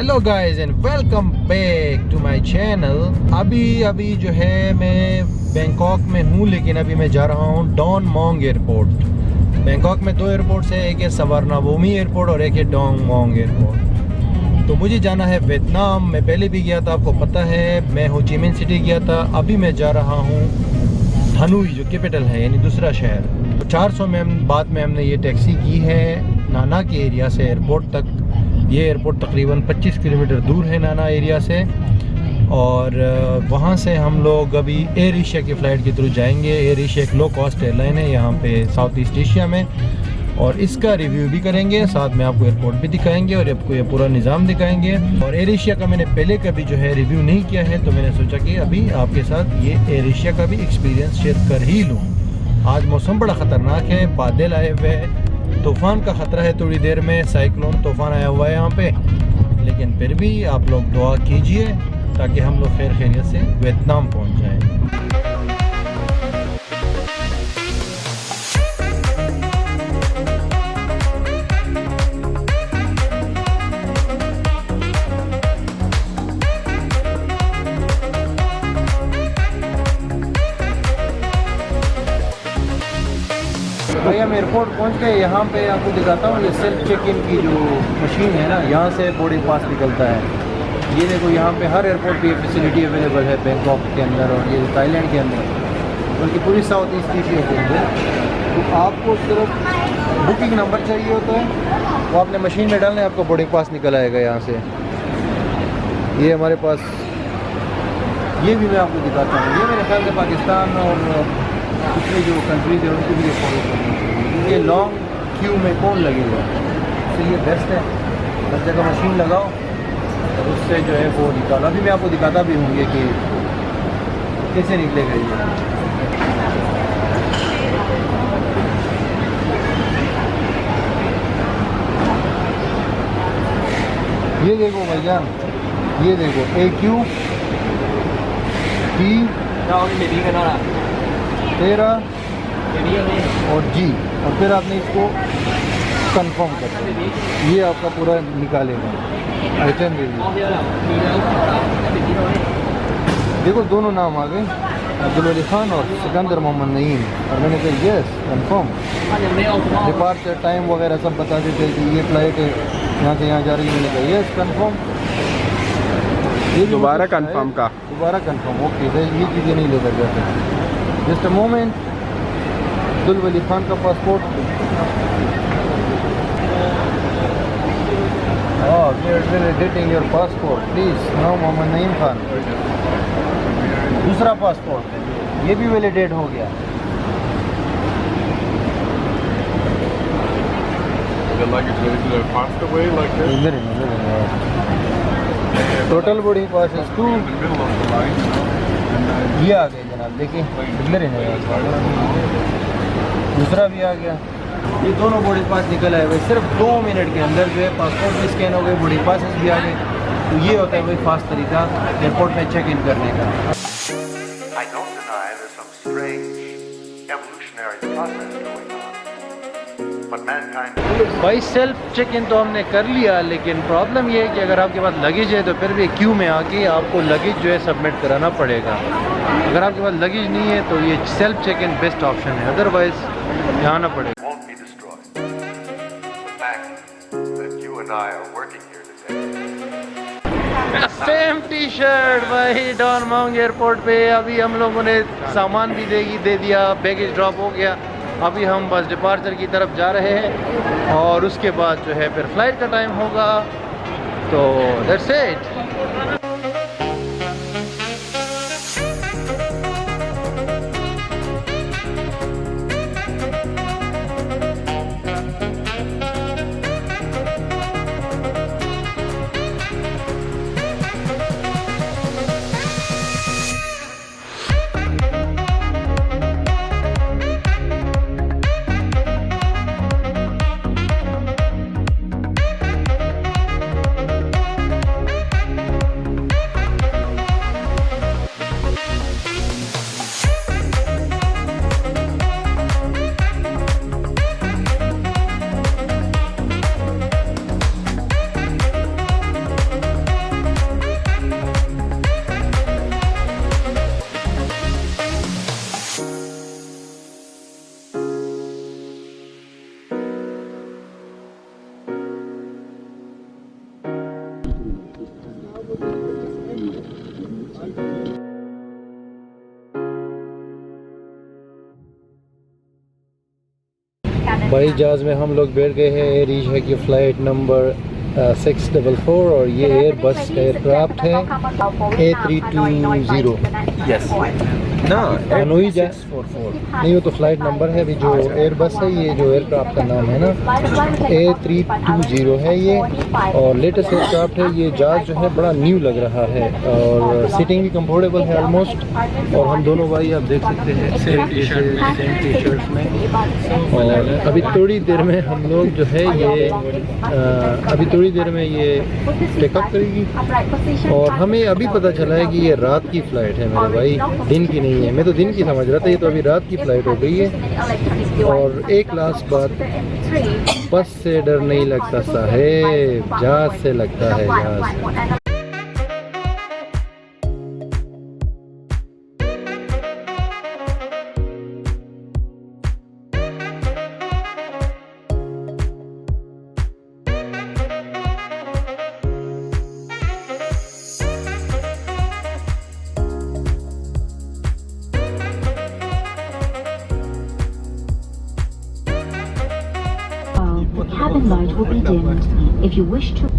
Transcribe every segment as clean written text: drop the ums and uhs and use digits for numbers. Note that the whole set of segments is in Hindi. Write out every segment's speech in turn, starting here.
Hello guys and welcome back to my channel. अभी जो है मैं बैंकॉक में हूँ, लेकिन अभी मैं जा रहा हूँ डॉन मोंग एयरपोर्ट। बैंकॉक में दो एयरपोर्ट्स है, एक है सवारनावोमी एयरपोर्ट और एक है डॉन मोंग एयरपोर्ट। तो मुझे जाना है वियतनाम। मैं पहले भी गया था, आपको पता है, मैं हो ची मिन सिटी गया था। अभी मैं जा रहा हूँ हनोई जो कैपिटल है, यानी दूसरा शहर। तो 400 में बाद में हमने ये टैक्सी की है नाना के एरिया से एयरपोर्ट तक। ये एयरपोर्ट तकरीबन 25 किलोमीटर दूर है नाना एरिया से, और वहाँ से हम लोग अभी एयर एशिया की फ़्लाइट के थ्रू जाएंगे। एयर एशिया एक लो कॉस्ट एयरलाइन है यहाँ पे साउथ ईस्ट एशिया में, और इसका रिव्यू भी करेंगे, साथ में आपको एयरपोर्ट भी दिखाएंगे और आपको ये पूरा निज़ाम दिखाएंगे। और एयर एशिया का मैंने पहले कभी जो है रिव्यू नहीं किया है, तो मैंने सोचा कि अभी आपके साथ ये एयर एशिया का भी एक्सपीरियंस शेयर कर ही लूँ। आज मौसम बड़ा ख़तरनाक है, बादल आए हुए हैं, तूफ़ान का ख़तरा है, थोड़ी देर में साइक्लोन तूफ़ान आया हुआ है यहाँ पे। लेकिन फिर भी आप लोग दुआ कीजिए ताकि हम लोग खैर खैरियत से वियतनाम पहुँच जाएँ। भाई हम एयरपोर्ट पहुंच गए। यहाँ पे आपको दिखाता हूँ, ये सेल्फ चेक इन की जो मशीन है ना, यहाँ से बोर्डिंग पास निकलता है। ये देखो, यहाँ पे हर एयरपोर्ट पे ये फैसिलिटी अवेलेबल है, बैंकॉक के अंदर और ये थाईलैंड के अंदर, बल्कि पूरी साउथ ईस्ट एशिया के अंदर। तो आपको सिर्फ बुकिंग नंबर चाहिए होता है, वो आपने मशीन में डालना है, आपको बोर्डिंग पास निकल आएगा यहाँ से। ये हमारे पास, ये भी मैं आपको दिखाता हूँ। ये मेरे ख्याल से पाकिस्तान और दूसरे जो कंट्रीज है उनको भी फॉलो करना चाहिए। ये लॉन्ग क्यू में कौन लगेगा, इसलिए बेस्ट है हर जगह मशीन लगाओ और उससे जो है वो निकालो। अभी मैं आपको दिखाता भी हूँ ये कि कैसे निकलेगा ये देखो भाईजान, ये देखो AQ T 13 और G, और फिर आपने इसको कंफर्म कर दिया, ये आपका पूरा निकालेगा आइटम रिव्यू। देखो दोनों नाम आ गए, अब्दुल वली खान और सिकंदर मोहम्मद नईम, और मैंने कहा यस कंफर्म। डिपार्चर टाइम वगैरह सब बता देते कि ये फ़्लाइट है यहाँ से यहाँ जा रही है, मैंने कहा यस कंफर्म। ये दोबारा कंफर्म का, दोबारा कंफर्म, ओके। ये चीज़ें नहीं लेकर जाते। Just a moment, Abdul Wali Khan का passport, editing your passport please. No Mohammad Naeem Khan, दूसरा पासपोर्ट ये भी वैलिडेट हो गया। Total boarding pass is 2। ये आ गए जनाब, देखिए इधर है, दूसरा भी आ गया। ये दोनों बोर्डिंग पास निकल आए हुए सिर्फ 2 मिनट के अंदर, जो है पासपोर्ट भी स्कैन हो गए, बोर्डिंग पासेस भी आ गए। तो ये होता है वही फास्ट तरीका एयरपोर्ट में चेक इन करने का। भाई सेल्फ चेक इन तो हमने कर लिया, लेकिन प्रॉब्लम ये है कि अगर आपके पास लगेज है तो फिर भी क्यू में आके आपको लगेज जो है सबमिट कराना पड़ेगा। अगर आपके पास लगेज नहीं है तो ये self check in best option है, अदरवाइज यहाँ आना पड़ेगा। सेम टी शर्ट भाई डॉन मोंग एयरपोर्ट पे। अभी हम लोगों ने सामान भी दे दिया, बैगेज ड्रॉप हो गया। अभी हम बस डिपार्चर की तरफ जा रहे हैं और उसके बाद जो है फिर फ्लाइट का टाइम होगा। तो दैट्स इट। भाई जहाज़ में हम लोग बैठ गए हैं। एयर एशिया की फ़्लाइट नंबर 644 और ये एयरबस एयरक्राफ्ट है A320। Yes. No, हनोई जा 644. नहीं, वो तो फ़्लाइट नंबर है। अभी जो एयरबस है, ये जो एयरक्राफ्ट का नाम है ना A320 है ये, और लेटेस्ट एयरक्राफ्ट है। ये जहाज़ जो है बड़ा न्यू लग रहा है और सीटिंग भी कंफर्टेबल है ऑलमोस्ट। और हम दोनों भाई आप देख सकते हैं सेम टी शर्ट्स में। और अभी थोड़ी देर में हम लोग जो है ये अभी थोड़ी देर में ये टेकअप करेगी। और हमें अभी पता चला है कि ये रात की फ़्लाइट है मेरे भाई, दिन की नहीं है। मैं तो दिन की समझ रहा था, ये तो अभी रात की फ़्लाइट हो गई है। और एक लास्ट बात, बस से डर नहीं लगता साहेब, जहाज़ से लगता है जहाज़। The cabin light will be dimmed. If you wish to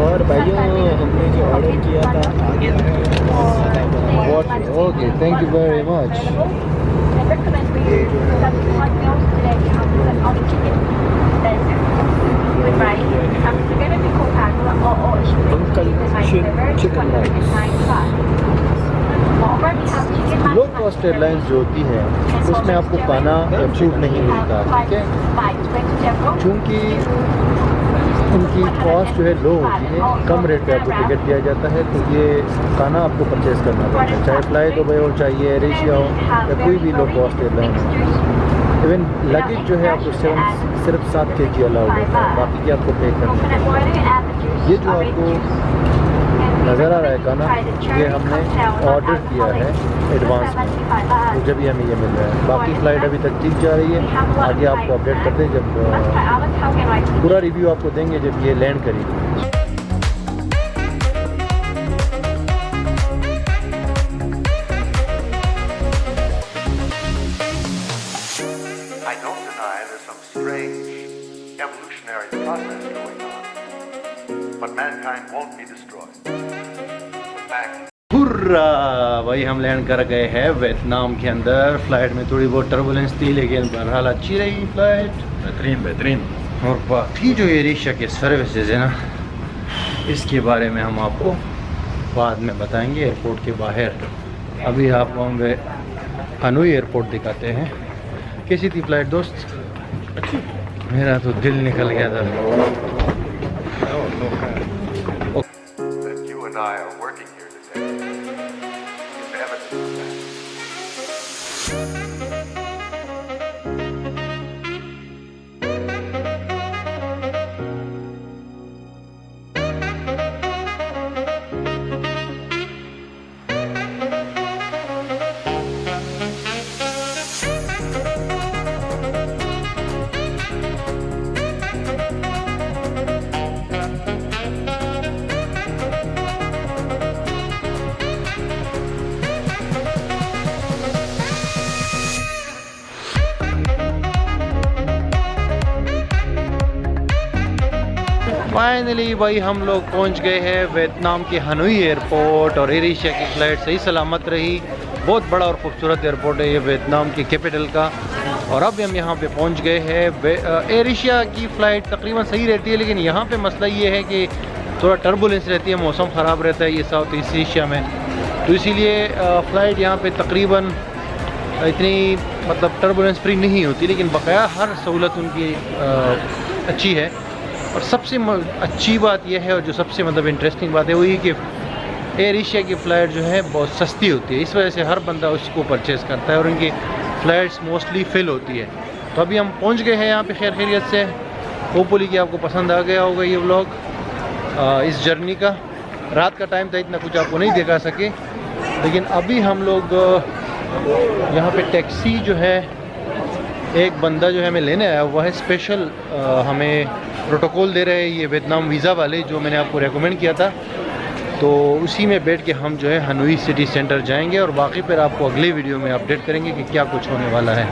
और भाइयों, हमने जो ऑर्डर किया था आ गया है। Okay, thank you very much. Chicken rice. Low cost airlines जो होती है उसमें आपको खाना या फूड नहीं मिलता, ठीक है। चूँकि उनकी कॉस्ट जो है लो होती है, कम रेट पे आपको टिकट दिया जाता है, तो ये खाना आपको परचेज़ करना पड़ता है, चाहे फ्लाई दुबई हो, चाहे एयर एशिया हो या कोई भी लो कॉस्ट एयरलाइन हो। इवन लगेज जो है आपको सिर्फ 7 kg अलाउ होता है, बाकी की आपको पे करना है। ये जो आपको नज़र आ रहा है खाना, ये हमने ऑर्डर किया है एडवांस में, तो जब ही हमें ये मिल रहा है। बाकी फ़्लाइट अभी तक ठीक जा रही है, आगे आपको अपडेट करते हैं जब पूरा रिव्यू आपको देंगे जब ये लैंड करेगी। I don't deny there's some strange evolutionary process going on, but mankind won't be destroyed. The fact hurrah भाई, हम लैंड कर गए हैं वियतनाम के अंदर। फ़्लाइट में थोड़ी बहुत टर्बुलेंस थी, लेकिन बहरहाल अच्छी रही फ़्लाइट, बेहतरीन। और बाकी जो एयर एशिया के सर्विसेज है ना, इसके बारे में हम आपको बाद में बताएंगे एयरपोर्ट के बाहर। अभी आपको हम हनोई एयरपोर्ट दिखाते हैं। कैसी थी फ्लाइट दोस्त? अच्छी। मेरा तो दिल निकल गया था। That you and I are working here today is evidence of that. Finally भाई हम लोग पहुंच गए हैं वियतनाम के हनोई एयरपोर्ट और एयर एशिया की फ़्लाइट सही सलामत रही। बहुत बड़ा और ख़ूबसूरत एयरपोर्ट है ये वियतनाम की कैपिटल का। और अब हम यहाँ पे पहुँच गए हैं। एयर एशिया की फ़्लाइट तकरीबन सही रहती है, लेकिन यहाँ पे मसला ये है कि थोड़ा टर्बुलेंस रहती है, मौसम ख़राब रहता है ये साउथ ईस्ट एशिया में, तो इसीलिए फ़्लाइट यहाँ पे तकरीबन इतनी मतलब टर्बुलेंस फ्री नहीं होती, लेकिन बकाया हर सहूलत उनकी अच्छी है। और सबसे अच्छी बात यह है और जो सबसे मतलब इंटरेस्टिंग बात है वो ये कि एयर एशिया की फ़्लाइट जो है बहुत सस्ती होती है, इस वजह से हर बंदा उसको परचेज़ करता है और उनकी फ़्लाइट्स मोस्टली फ़िल होती है। तो अभी हम पहुंच गए हैं यहाँ पे खैर खैरियत से। होपफुली कि आपको पसंद आ गया होगा ये व्लॉग इस जर्नी का। रात का टाइम था, इतना कुछ आपको नहीं दिखा सके, लेकिन अभी हम लोग यहाँ पे टैक्सी जो है एक बंदा जो है हमें लेने आया हुआ है स्पेशल, हमें प्रोटोकॉल दे रहे हैं ये वियतनाम वीज़ा वाले जो मैंने आपको रेकमेंड किया था। तो उसी में बैठ के हम जो है हनोई सिटी सेंटर जाएंगे और बाकी फिर आपको अगले वीडियो में अपडेट करेंगे कि क्या कुछ होने वाला है।